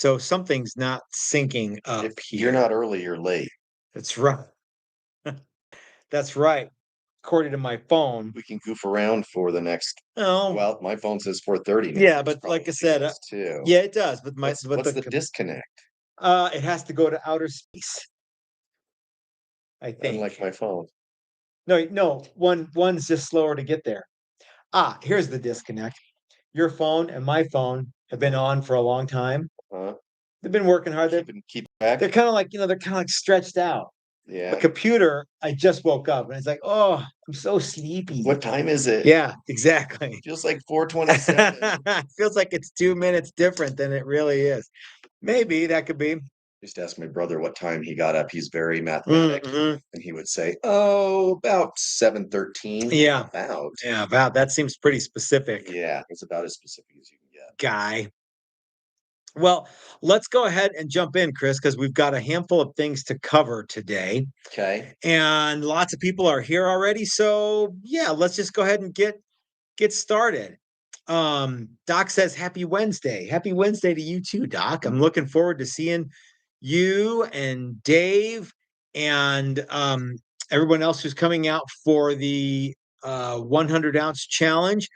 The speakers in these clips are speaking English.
So something's not syncing up If you're here. not early, you're late. That's right. That's right. According to my phone. We can goof around for the next Oh, well, my phone says 4:30 now, yeah, yours but like I probably said, does too. yeah, it does. But What's the disconnect? it has to go to outer space, I Unlike think. my phone. No, no, one's just slower to get there. Here's the disconnect. Your phone and my phone have been on for a long time. Uh, They've been working hard. keep track? They're kind of like, they're kind of like stretched out. The Yeah. computer, I just woke up and it's like, oh, I'm so sleepy. What time is it? Yeah, exactly. Feels like 4:27. Feels like it's 2 minutes different than it really is. Maybe that could be. Used to ask my brother what time he got up. He's very mathematic, Mhm. and he would say, "Oh, about 7:13." Yeah. About. Yeah, about that seems pretty specific, Yeah, it's about as specific as you can get. guy. Well, let's go ahead and jump in, Chris, because we've got a handful of things to cover today. Okay. And lots of people are here already. So yeah, let's just go ahead and get started. Doc says happy Wednesday. Happy Wednesday to you too, Doc. I'm looking forward to seeing you and Dave and everyone else who's coming out for the 100-ounce challenge,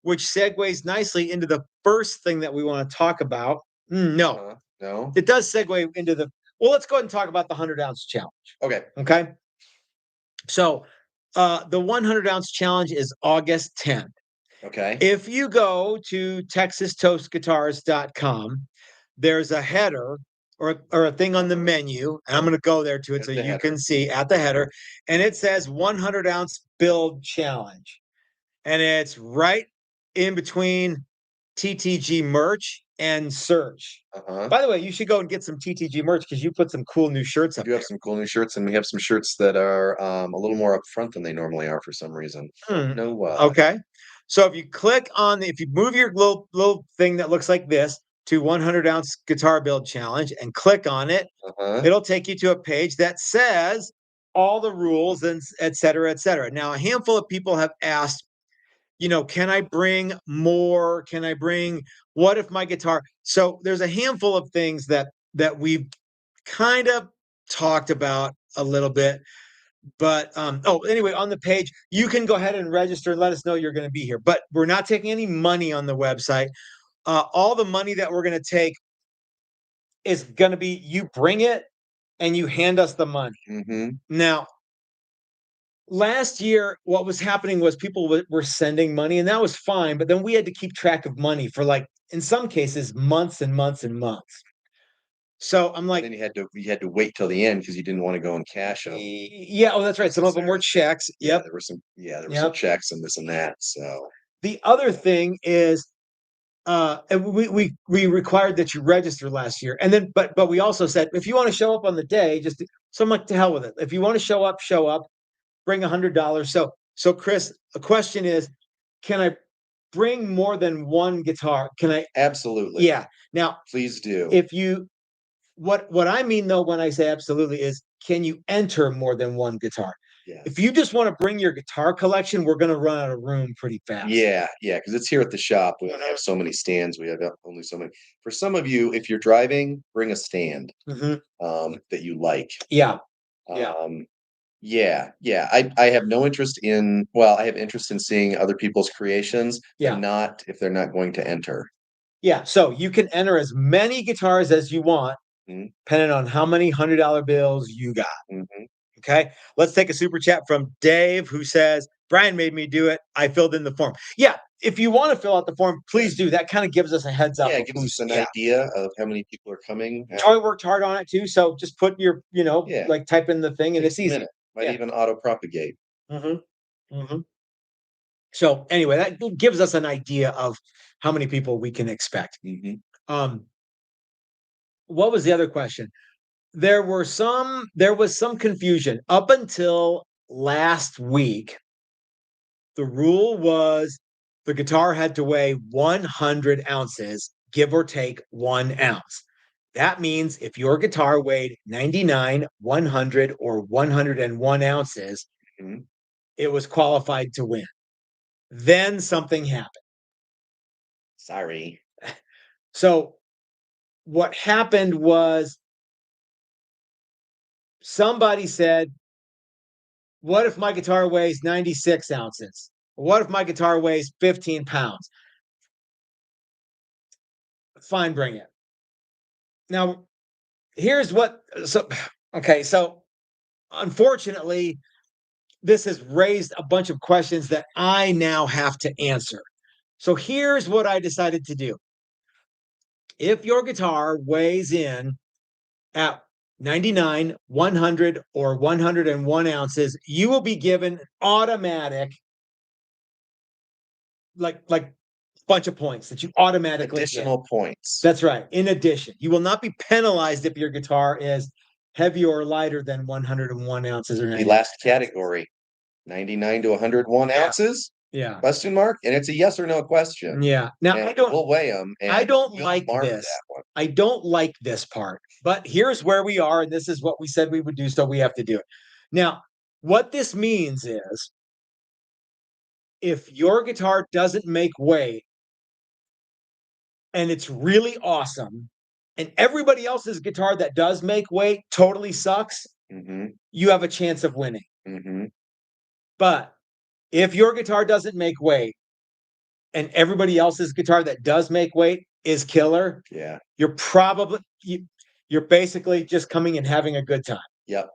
which segues nicely into the first thing that we want to talk about. No, No. it does segue into the. Well, let's go ahead and talk about the 100-ounce challenge. Okay. Okay. So the 100-ounce challenge is August 10th. Okay. If you go to texastoastguitars.com, there's a header or a thing on the menu, and I'm going to go there to it At so the you header. can see at the header, and it says 100-ounce build challenge. And it's right in between TTG merch and search. By the way, you should go and get some TTG merch because you put some cool new shirts We up do have there. some cool new shirts, and we have some shirts that are a little more upfront than they normally are for some reason. Don't know why. Okay. So if you click on, if you move your little thing that looks like this to 100-ounce guitar build challenge and click on it, it'll take you to a page that says all the rules and et cetera, et cetera. Now, a handful of people have asked, can I bring more? Can I bring, what if my guitar? So there's a handful of things that we've kind of talked about a little bit. But anyway, on the page, you can go ahead and register and let us know you're going to be here. But we're not taking any money on the website. All the money that we're going to take is going to be you bring it and you hand us the money. Now, last year, what was happening was people were sending money, and that was fine. But then we had to keep track of money for, like, in some cases, months and months and months. So I'm like, and then you had to wait till the end because you didn't want to go and cash them. yeah, oh, that's right. Some of them were checks. Yeah, Yep. there were some checks and this and that. So The other thing is, and we required that you register last year, and then but we also said if you want to show up on the day, just so I'm like, to hell with it. If you want to show up, show up. Bring $100. So Chris, the question is, can I bring more than one guitar? Can I? absolutely. Yeah. Now, Please do. if you what I mean though when I say absolutely is, can you enter more than one guitar? Yeah. If you just want to bring your guitar collection, we're going to run out of room pretty fast. Yeah, because it's here at the shop. We only have so many stands. We have only so many. For some of you, if you're driving, bring a stand that you like. Yeah. Yeah. I have no interest in. Well, I have interest in seeing other people's creations, but not if they're not going to enter. Yeah. So you can enter as many guitars as you want, depending on how many $100 bills you got. Okay. Let's take a super chat from Dave, who says, Brian made me do it. I filled in the form. Yeah. If you want to fill out the form, please do. That kind of gives us a heads up. Yeah, it gives us an idea of how many people are coming. Joy worked hard on it too. So just put your, like type in the thing and it's easy. Might even auto propagate. So anyway, that gives us an idea of how many people we can expect. What was the other question? There was some confusion up until last week. The rule was the guitar had to weigh 100 ounces, give or take 1 ounce. That means if your guitar weighed 99, 100, or 101 ounces, it was qualified to win. Then something happened. Sorry. So what happened was somebody said, what if my guitar weighs 96 ounces? What if my guitar weighs 15 pounds? Fine, bring it. Now, here's what, so unfortunately, this has raised a bunch of questions that I now have to answer. So here's what I decided to do. If your guitar weighs in at 99, 100, or 101 ounces, you will be given automatic, like bunch of points that you automatically additional get. Points. That's right. In addition, you will not be penalized if your guitar is heavier or lighter than 101 ounces or 99. The last category, 99 to 101 ounces? Yeah. Question mark? And it's a yes or no question. Yeah. Now and I don't. We'll weigh them. And I don't we'll like mark this. That one. I don't like this part. But here's where we are, and this is what we said we would do, so we have to do it. Now, what this means is, if your guitar doesn't make weight, and it's really awesome, and everybody else's guitar that does make weight totally sucks, you have a chance of winning. But if your guitar doesn't make weight and everybody else's guitar that does make weight is killer, you're basically just coming and having a good time. Yep.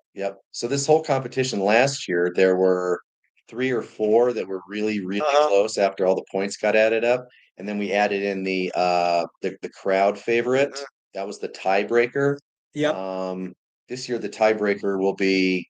So this whole competition last year, there were 3 or 4 that were really, really close after all the points got added up. And then we added in the crowd favorite. That was the tiebreaker. Yep. This year the tiebreaker will be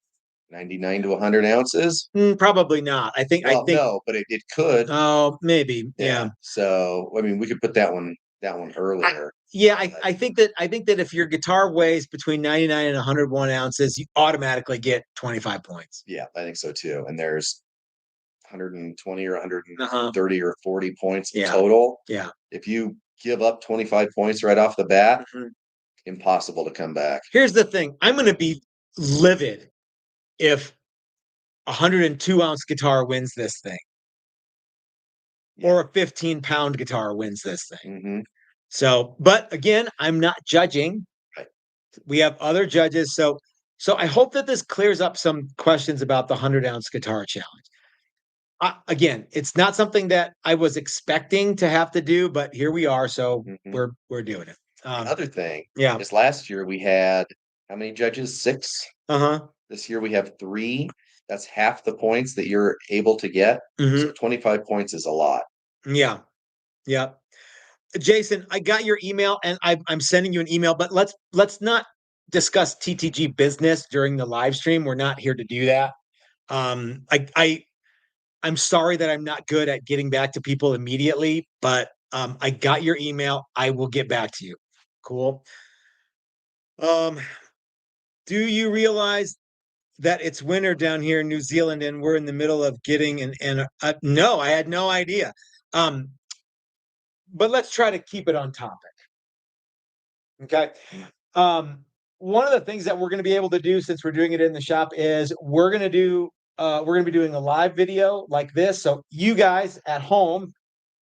99 to 100 ounces. Probably not. I think no, but it could. Oh, maybe. Yeah. So I mean, we could put that one earlier. I think that if your guitar weighs between 99 and 101 ounces, you automatically get 25 points. Yeah, I think so too. And there's 120 or 130 or 40 points total. Yeah. If you give up 25 points right off the bat, impossible to come back. Here's the thing. I'm going to be livid if a 102-ounce guitar wins this thing, or a 15-pound guitar wins this thing. So, but again, I'm not judging. Right. We have other judges. So I hope that this clears up some questions about the 100-ounce guitar challenge. Again, it's not something that I was expecting to have to do, but here we are. So we're doing it. Another thing is, last year we had how many judges? 6. This year we have 3. That's half the points that you're able to get. So 25 points is a lot. Yeah. Jason, I got your email, and I'm sending you an email, but let's not discuss TTG business during the live stream. We're not here to do that. I'm sorry that I'm not good at getting back to people immediately, but I got your email. I will get back to you. Cool. Do you realize that it's winter down here in New Zealand and we're in the middle of getting no, I had no idea. But let's try to keep it on topic. Okay. One of the things that we're going to be able to do, since we're doing it in the shop, is we're going to be doing a live video like this, so you guys at home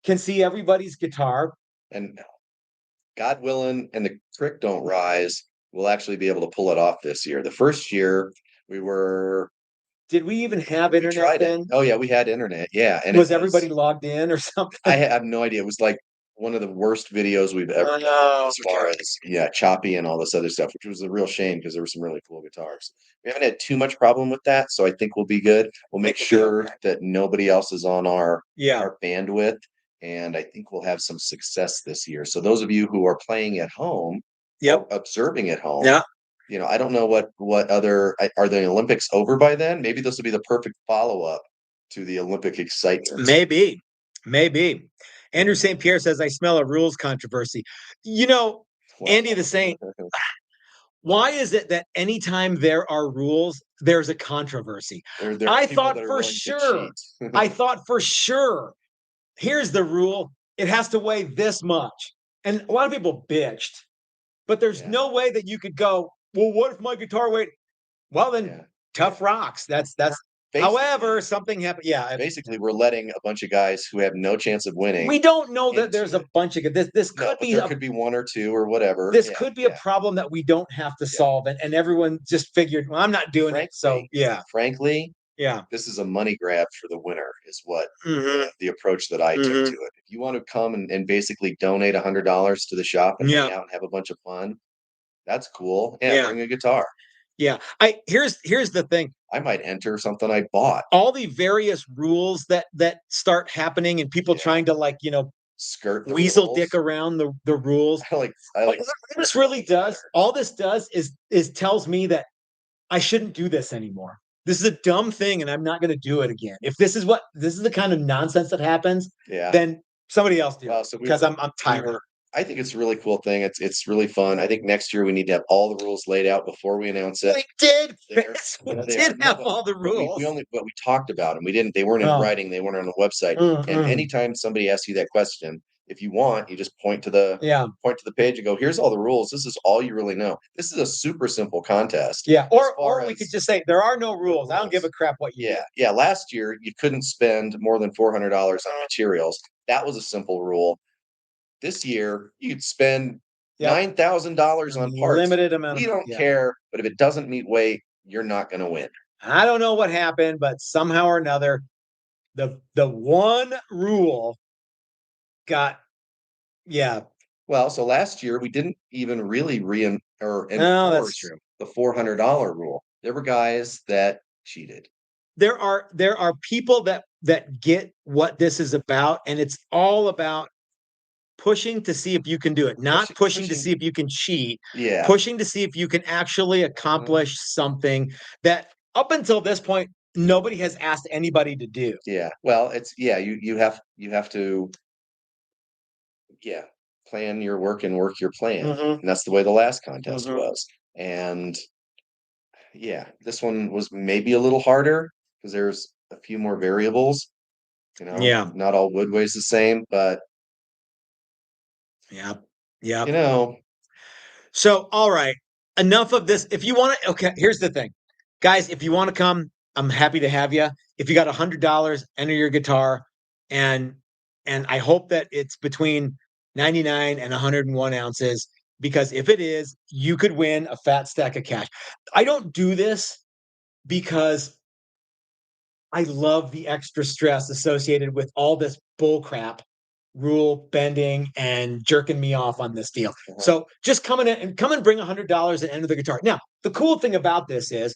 can see everybody's guitar. And God willing, and the creek don't rise, we'll actually be able to pull it off this year. The first year we were. Did we even have internet then? Oh yeah, we had internet. Yeah, and was everybody logged in or something? I have no idea. It was like one of the worst videos we've ever done, as far as choppy and all this other stuff, which was a real shame because there were some really cool guitars. We haven't had too much problem with that, so I think we'll be good. We'll make sure that nobody else is on our bandwidth, and I think we'll have some success this year. So those of you who are playing at home, observing at home, I don't know what other are the Olympics over by then? Maybe this will be the perfect follow-up to the Olympic excitement. Maybe. Andrew St. Pierre says, I smell a rules controversy. Andy the Saint, why is it that anytime there are rules, there's a controversy? I thought for sure, here's the rule. It has to weigh this much. And a lot of people bitched, but there's no way that you could go, well, what if my guitar weighed? Well, then tough rocks. That's However, something happened. Yeah, basically, we're letting a bunch of guys who have no chance of winning. We don't know that there's a bunch of this could be there could be one or two or whatever. This could be a problem that we don't have to solve, and everyone just figured, well, I'm not doing it. So frankly, yeah, this is a money grab for the winner. Is what the approach that I took to it. If you want to come and basically donate $100 to the shop and hang out and have a bunch of fun, that's cool. Bring a guitar. Yeah. Here's the thing. I might enter something I bought. All the various rules that start happening and people trying to, like, skirt the weasel rules. dick around the rules. I like this really does. All this does is tells me that I shouldn't do this anymore. This is a dumb thing and I'm not going to do it again. If this is the kind of nonsense that happens, then somebody else do it, because I'm tired. I think it's a really cool thing. It's really fun. I think next year we need to have all the rules laid out before we announce it. We did. We did have all the rules. We talked about them. We didn't. They weren't in writing. They weren't on the website. And anytime somebody asks you that question, if you want, you just point to the page and go, "Here's all the rules. This is all you really know. This is a super simple contest." Yeah. Or we could just say there are no rules. I don't give a crap what you do. Yeah. Last year you couldn't spend more than $400 on materials. That was a simple rule. This year, you could spend $9,000 on parts. Limited amount. We don't care, but if it doesn't meet weight, you're not going to win. I don't know what happened, but somehow or another, the one rule got Well, so last year we didn't even really enforce the $400 rule. There were guys that cheated. There are people that get what this is about, and it's all about pushing to see if you can do it, not pushing to see if you can cheat. Pushing to see if you can actually accomplish something that up until this point nobody has asked anybody to do. Well, it's you have to plan your work and work your plan. And that's the way the last contest was. And this one was maybe a little harder because there's a few more variables. Not all wood weighs the same, but So, all right, enough of this. If you want to, okay, here's the thing, guys. If you want to come, I'm happy to have you. If you got $100, enter your guitar, and I hope that it's between 99 and 101 ounces, because if it is, you could win a fat stack of cash. I don't do this because I love the extra stress associated with all this bull crap, rule bending and jerking me off on this deal. So just come and bring $100 and enter the guitar. Now, the cool thing about this is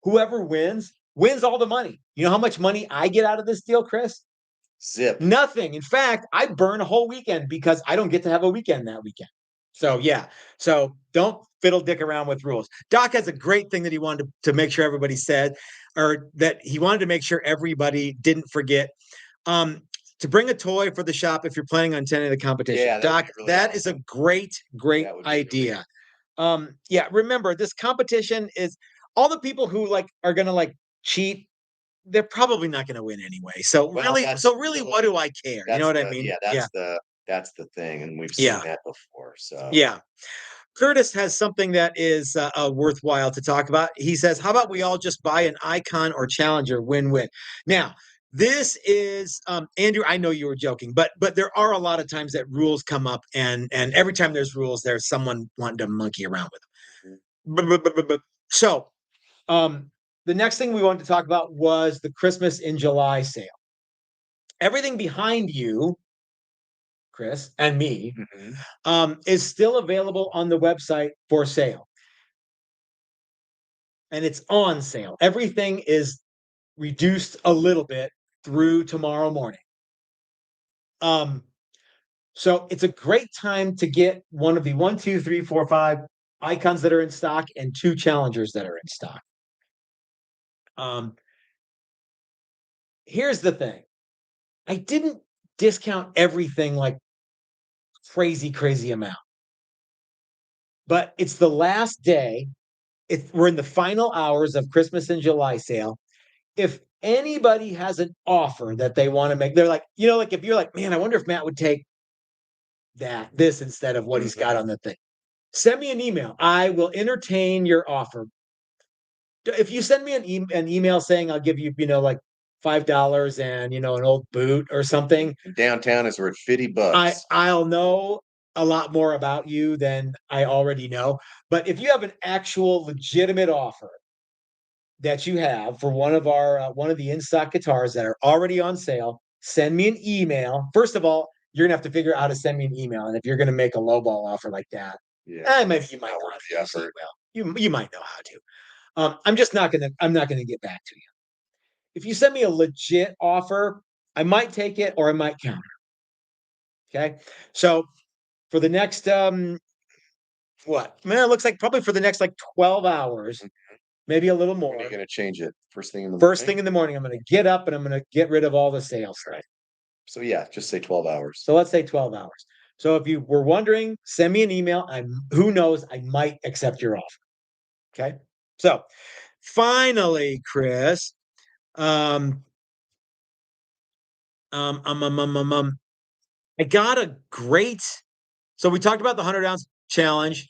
whoever wins all the money. You know how much money I get out of this deal, Chris? Zip. Nothing. In fact, I burn a whole weekend because I don't get to have a weekend that weekend. So so don't fiddle dick around with rules. Doc has a great thing that he wanted to make sure everybody said, or that he wanted to make sure everybody didn't forget. To bring a toy for the shop if you're planning on attending the competition. Doc, that is a great idea. Remember, this competition is all the people who are gonna cheat, they're probably not gonna win anyway. So really, what do I care? You know what I mean? That's the thing, and we've seen that before. So Curtis has something that is worthwhile to talk about. He says, how about we all just buy an Icon or Challenger, win-win? Now, this is Andrew, I know you were joking, but there are a lot of times that rules come up, and every time there's rules, there's someone wanting to monkey around with them. So the next thing we wanted to talk about was the Christmas in July sale. Everything behind you, Chris, and me, is still available on the website for sale. And it's on sale. Everything is reduced a little bit through tomorrow morning. So it's a great time to get one of the 1, 2, 3, 4, 5 Icons that are in stock and 2 Challengers that are in stock. Here's the thing. I didn't discount everything like crazy amount. But it's the last day. We're in the final hours of Christmas in July sale. If anybody has an offer that they want to make, they're like, if you're like, man, I wonder if Matt would take this instead of what he's got on the thing. Send me an email. I will entertain your offer. if you send me an email saying I'll give you, like $5 and an old boot or something, Downtown is worth $50. I'll know a lot more about you than I already know. But if you have an actual legitimate offer that you have for one of the in-stock guitars that are already on sale, send me an email. First of all, you're gonna have to figure out how to send me an email, and if you're gonna make a lowball offer like that, maybe you might know how to use email. You might know how to. I'm not gonna get back to you. If you send me a legit offer, I might take it or I might counter. Okay, so for the next what? Man, it looks like probably for the next like 12 hours, maybe a little more. When are you going to change it? First thing in the First thing in the morning, I'm going to get up and I'm going to get rid of all the sales. Right. So yeah, just say 12 hours. So let's say 12 hours. So if you were wondering, send me an email. Who knows, I might accept your offer. Okay. So finally, Chris, I got a great. So we talked about the 100-ounce challenge.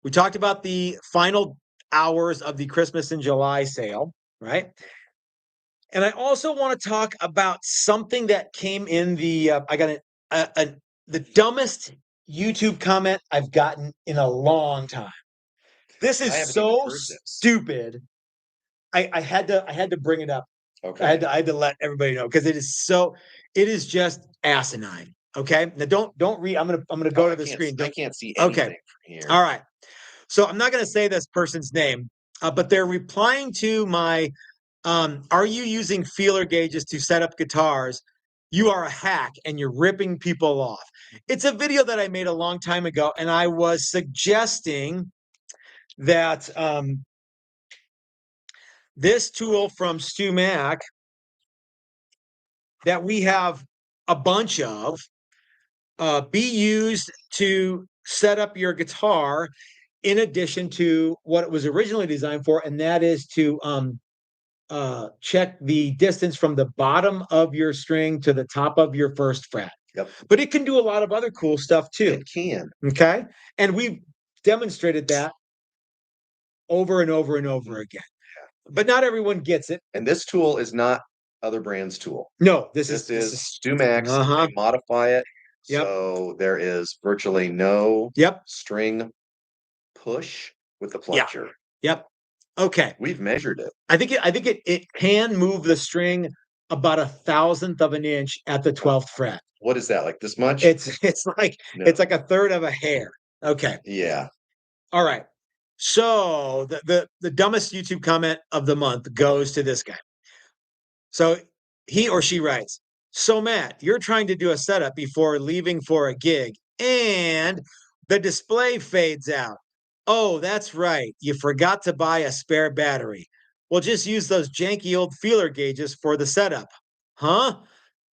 We talked about the final hours of the Christmas in July sale, right? And I also want to talk about something that came in the. I got the dumbest YouTube comment I've gotten in a long time. This is so stupid. I had to bring it up. Okay. I had to let everybody know because it is just asinine. Okay. Now don't read. I'm gonna go to the screen. I can't see anything from here. All right. So I'm not gonna say this person's name, but they're replying to my are you using feeler gauges to set up guitars? You are a hack and you're ripping people off. It's a video that I made a long time ago, and I was suggesting that this tool from Stu Mac that we have a bunch of be used to set up your guitar in addition to what it was originally designed for, and that is to check the distance from the bottom of your string to the top of your first fret. Yep. But it can do a lot of other cool stuff too. It can. Okay. And we've demonstrated that over and over and over again. Yeah. But not everyone gets it. And this tool is not other brands' tool. No, this is Stu Mac's. They modify it. Yep. So there is virtually no string push with the plunger. Yep. Okay. We've measured it. I think it can move the string about 1/1000th of an inch at the 12th fret. What is that? Like this much? It's like it's like a third of a hair. Okay. Yeah. All right. So the dumbest YouTube comment of the month goes to this guy. So he or she writes, "So Matt, you're trying to do a setup before leaving for a gig and the display fades out. Oh, that's right. You forgot to buy a spare battery. Well, just use those janky old feeler gauges for the setup." Huh?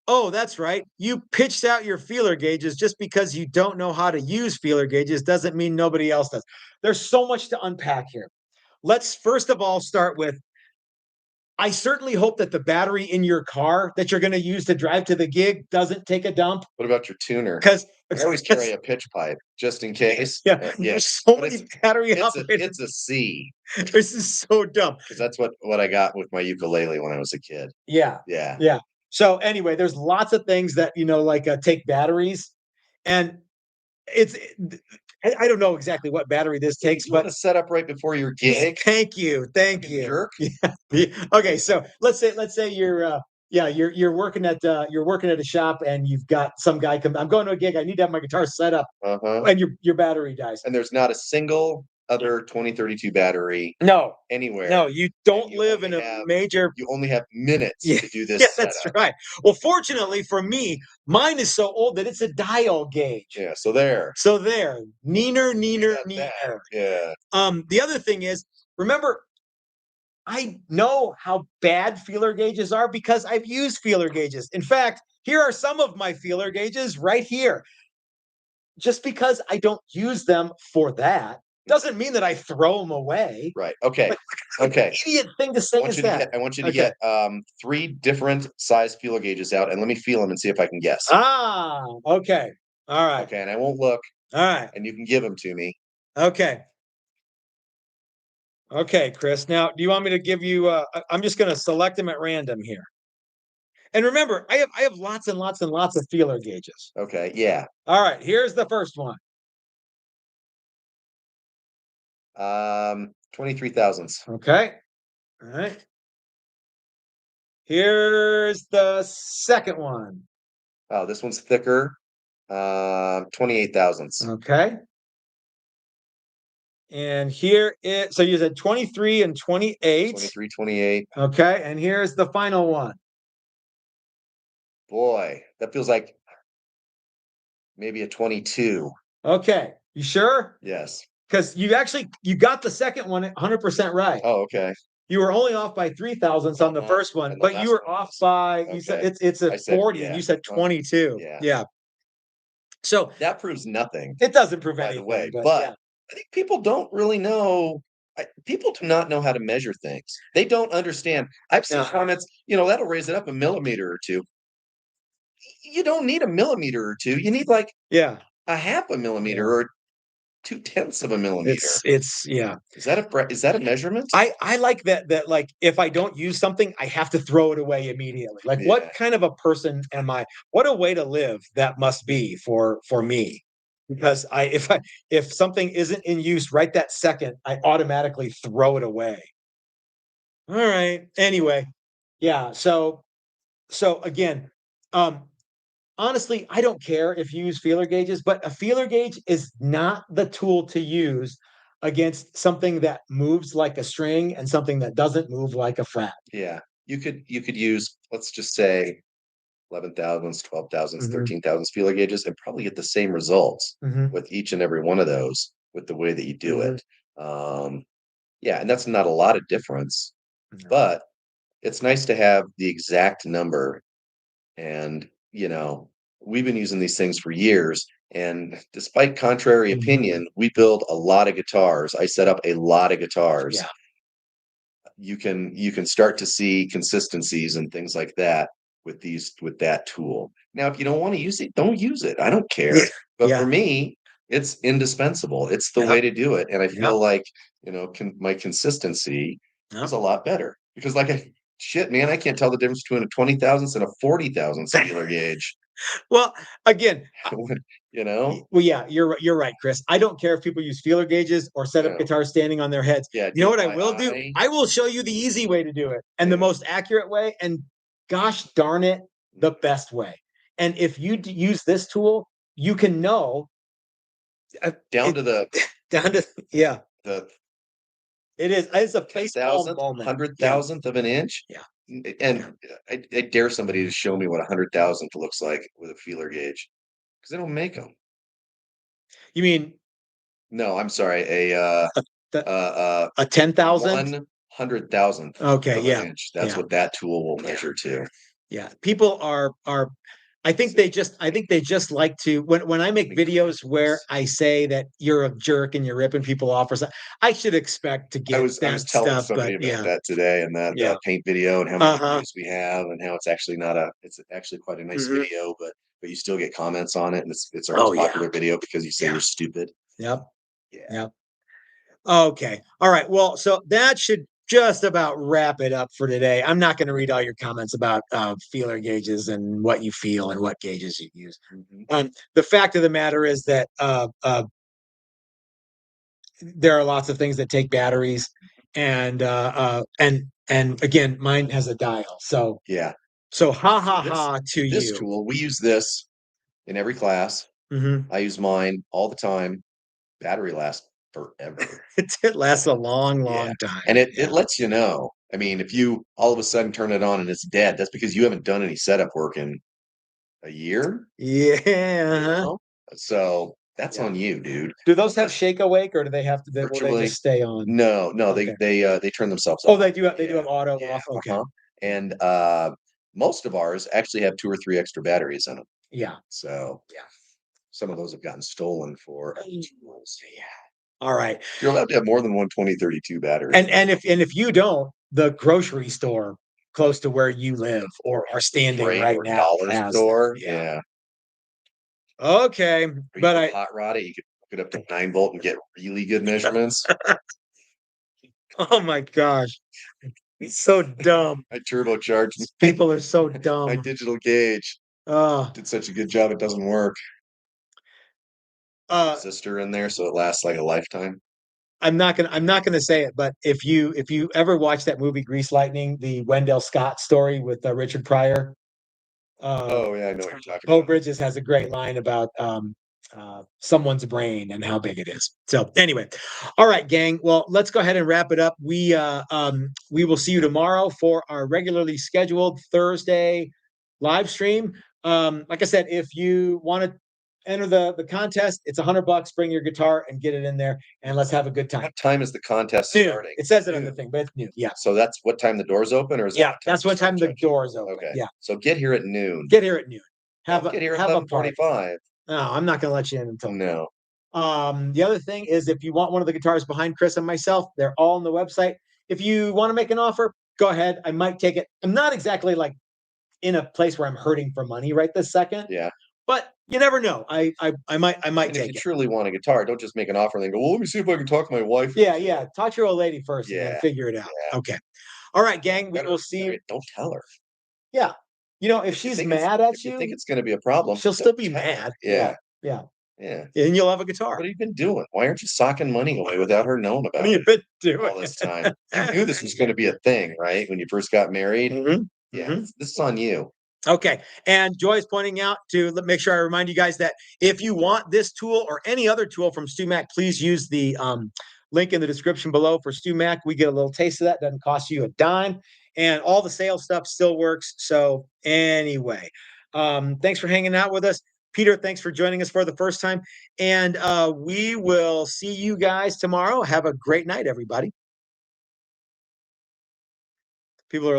Oh, that's right. You pitched out your feeler gauges just because you don't know how to use feeler gauges doesn't mean nobody else does. There's so much to unpack here. Let's first of all start with, I certainly hope that the battery in your car that you're going to use to drive to the gig doesn't take a dump. What about your tuner? Because I always carry a pitch pipe just in case. Yeah, there's so many battery operators. It's a C. This is so dumb. Because that's what I got with my ukulele when I was a kid. Yeah. So anyway, there's lots of things that like take batteries, and I don't know exactly what battery this takes, but to set up right before your gig. Thank you. Jerk. Yeah. Okay, so let's say you're working at a shop and you've got some guy come. I'm going to a gig. I need to have my guitar set up, and your battery dies. And there's not a single other 2032 battery. Anywhere. No, you don't live in a major. You only have minutes to do this. Yeah, that's right. Well, fortunately for me, mine is so old that it's a dial gauge. Yeah. So there. Neener. Yeah. The other thing is, remember, I know how bad feeler gauges are because I've used feeler gauges. In fact, here are some of my feeler gauges right here. Just because I don't use them for that doesn't mean that I throw them away. Right. Okay. Okay. Idiot thing to say is that. I want you to get 3 different size feeler gauges out, and let me feel them and see if I can guess. Okay. All right. Okay, and I won't look. All right. And you can give them to me. Okay. Okay, Chris. Now, do you want me to give you? I'm just going to select them at random here. And remember, I have lots and lots and lots of feeler gauges. Okay, yeah. All right, here's the first one. 23 thousandths. Okay. All right. Here's the second one. Oh, this one's thicker. 28 thousandths. Okay. And here is, so you said 23 and 28. 23, 28. Okay. And here's the final one. Boy, that feels like maybe a 22. Okay. You sure? Yes. Because you got the second one 100% right. Oh, okay. You were only off by 3 thousandths on the first one, but you were off by, you said it's a 40 and you said 22. Yeah. So that proves nothing. It doesn't prove by anything, the way, but I think people don't really know. People do not know how to measure things. They don't understand. I've seen comments, that'll raise it up a millimeter or two. You don't need a millimeter or two. You need like a half a millimeter or 0.2 of a millimeter. It's Is that a measurement? I like that like if I don't use something, I have to throw it away immediately. Like what kind of a person am I? What a way to live that must be for me. Because if something isn't in use right that second, I automatically throw it away. All right. Anyway, yeah. So again, honestly, I don't care if you use feeler gauges, but a feeler gauge is not the tool to use against something that moves like a string and something that doesn't move like a frat. Yeah. You could use, let's just say 11 thousandths, 12 thousandths, 13 thousandths feeler gauges and probably get the same results with each and every one of those with the way that you do it. Yeah, and that's not a lot of difference, but it's nice to have the exact number. And, we've been using these things for years. And despite contrary opinion, we build a lot of guitars. I set up a lot of guitars. Yeah. You can start to see consistencies and things like that with that tool. Now, if you don't want to use it, don't use it. I don't care. But for me, it's indispensable. It's the way to do it. And I feel like, my consistency is a lot better because shit, man, I can't tell the difference between a 20 thousandths and a 40 thousandths feeler gauge. Well, again, Well, yeah, you're right, Chris. I don't care if people use feeler gauges or set up guitars standing on their heads. Yeah, you know what I will do? I will show you the easy way to do it and the most accurate way, and gosh darn it, the best way. And if you use this tool, you can know down to the it is. It's a thousandth, 100,000th of an inch. Yeah. And I dare somebody to show me what 100,000th looks like with a feeler gauge because they don't make them. You mean? No, I'm sorry. A 10,000? 100,000th. Okay, yeah. Inch. That's what that tool will measure to. Yeah, people are. I think they just like to when I make videos where I say that you're a jerk and you're ripping people off or something. I should expect to get I was telling stuff, somebody about that today and that paint video and how many views we have and how it's actually it's actually quite a nice video, but you still get comments on it and it's our most popular video because you say you're stupid. Yep. Okay. All right. Well, so that should just about wrap it up for today. I'm not going to read all your comments about feeler gauges and what you feel and what gauges you use. The fact of the matter is that there are lots of things that take batteries, and again, mine has a dial. So So ha to you. This tool, we use this in every class. I use mine all the time. Battery lasts forever. It lasts a long time. And it lets you know. I mean, if you all of a sudden turn it on and it's dead, that's because you haven't done any setup work in a year. Yeah. So that's on you, dude. Do those have shake awake or do they have to will they just stay on? No, Okay. they turn themselves off. Oh, they do have auto off. Okay. And most of ours actually have 2 or 3 extra batteries in them. Yeah. So some of those have gotten stolen for. All right. You're allowed to have more than one 2032 battery. And if you don't, the grocery store close to where you live or are standing right now dollar store. Yeah. Okay. But hot rod it, you could hook it up to 9 volt and get really good measurements. Oh my gosh. He's so dumb. I turbocharged. People are so my dumb. digital gauge. Uh, Did such a good job, it doesn't work. uh, Sister in there, so it lasts like a lifetime. I'm not gonna say it, but if you ever watch that movie Grease Lightning, the Wendell Scott story with Richard Pryor, Oh yeah, I know what you're talking Bo about. Bridges has a great line about someone's brain and how big it is. So anyway, all right, gang. Well, let's go ahead and wrap it up. We will see you tomorrow for our regularly scheduled Thursday live stream. Like I said, if you want to enter the contest, it's $100. Bring your guitar and get it in there, and let's have a good time. What time is the contest Noon. starting? It says it on the thing, but it's noon. Yeah. So that's what time the doors open, or is Yeah, that's what time the doors open. Okay. Yeah. So get here at noon. Get here at noon. Get here at have a 11:45. No, I'm not going to let you in until No. The other thing is if you want one of the guitars behind Chris and myself, they're all on the website. If you want to make an offer, go ahead. I might take it. I'm not exactly like in a place where I'm hurting for money right this second. Yeah. But you never know. I might take it. If you truly want a guitar, don't just make an offer and then go, well, let me see if I can talk to my wife. Yeah. Talk to your old lady first and then figure it out. Yeah. Okay. All right, gang. We will see you. Don't tell her. Yeah. If she's mad at you, think it's going to be a problem, she'll still be mad. Yeah. And you'll have a guitar. What have you been doing? Why aren't you socking money away without her knowing about it? What have you been doing all this time? You knew this was going to be a thing, right? When you first got married. Mm-hmm. Yeah. Mm-hmm. This is on you. Okay. And Joy is pointing out to make sure I remind you guys that if you want this tool or any other tool from StewMac, please use the link in the description below for StewMac. We get a little taste of that. Doesn't cost you a dime. And all the sales stuff still works. So anyway, thanks for hanging out with us. Peter, thanks for joining us for the first time. And we will see you guys tomorrow. Have a great night, everybody. People are